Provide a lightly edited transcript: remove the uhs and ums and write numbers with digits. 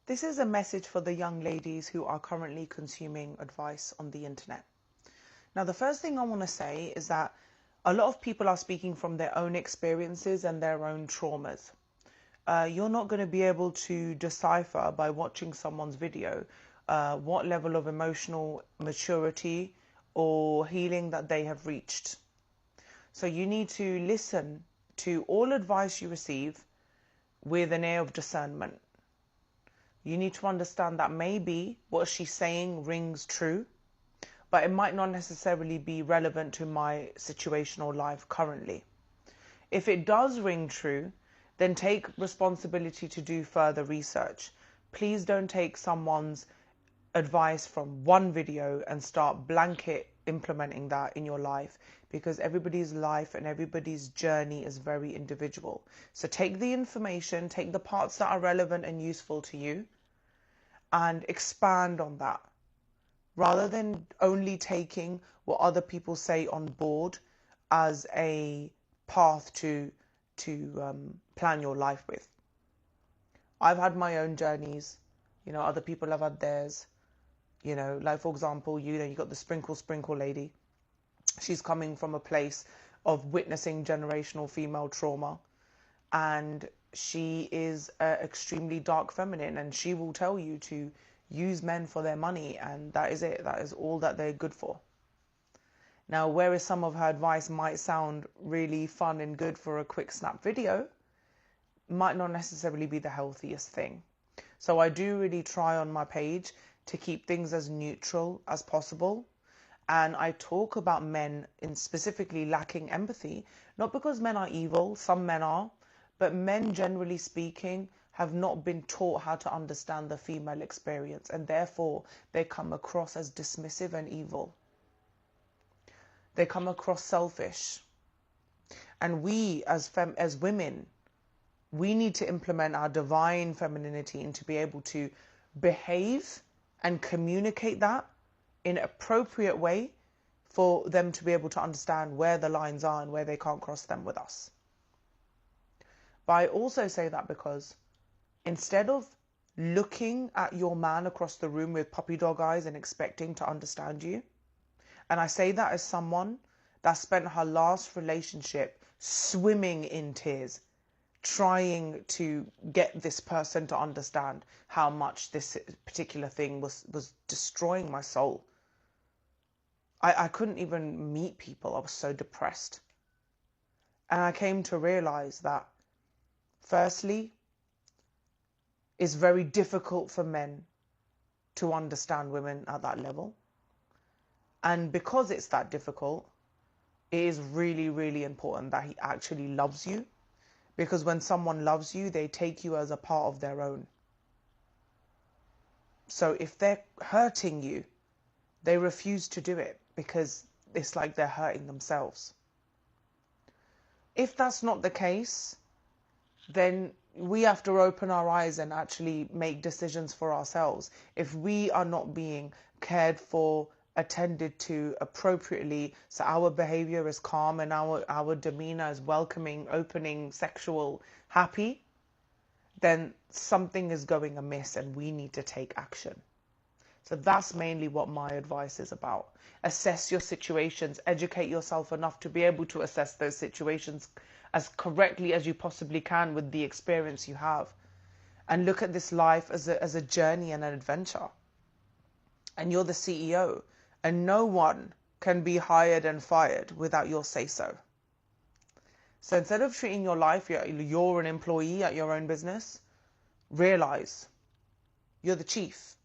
This is a message for the young ladies who are currently consuming advice on the internet. Now, the first thing I want to say is that a lot of people are speaking from their own experiences and their own traumas. You're not going to be able to decipher by watching someone's video what level of emotional maturity or healing that they have reached. So you need to listen to all advice you receive with an air of discernment. You need to understand that maybe what she's saying rings true, but it might not necessarily be relevant to my situation or life currently. If it does ring true, then take responsibility to do further research. Please don't take someone's advice from one video and start blanket implementing that in your life, because everybody's life and everybody's journey is very individual. So take the information, take the parts that are relevant and useful to you, and expand on that, rather than only taking what other people say on board as a path to plan your life with. I've had my own journeys, other people have had theirs. Like for example, you got the sprinkle lady. She's coming from a place of witnessing generational female trauma, and she is an extremely dark feminine, and she will tell you to use men for their money, and that is it. That is all that they're good for. Now, whereas some of her advice might sound really fun and good for a quick snap video, might not necessarily be the healthiest thing. So I do really try on my page to keep things as neutral as possible. And I talk about men in specifically lacking empathy, not because men are evil, some men are, but men, generally speaking, have not been taught how to understand the female experience, and therefore they come across as dismissive and evil. They come across selfish. And we, as women, we need to implement our divine femininity and to be able to behave and communicate that in an appropriate way for them to be able to understand where the lines are and where they can't cross them with us. But I also say that because instead of looking at your man across the room with puppy dog eyes and expecting to understand you, and I say that as someone that spent her last relationship swimming in tears, trying to get this person to understand how much this particular thing was destroying my soul. I couldn't even meet people. I was so depressed. And I came to realize that, firstly, it's very difficult for men to understand women at that level. And because it's that difficult, it is really, really important that he actually loves you. Because when someone loves you, they take you as a part of their own. So if they're hurting you, they refuse to do it because it's like they're hurting themselves. If that's not the case, then we have to open our eyes and actually make decisions for ourselves. If we are not being cared for, attended to appropriately, so our behavior is calm and our demeanor is welcoming, opening, sexual, happy, then something is going amiss and we need to take action. So that's mainly what my advice is about. Assess your situations, educate yourself enough to be able to assess those situations as correctly as you possibly can with the experience you have, and look at this life as a journey and an adventure. And you're the CEO, and no one can be hired and fired without your say-so. So instead of treating your life, you're an employee at your own business, realize you're the chief.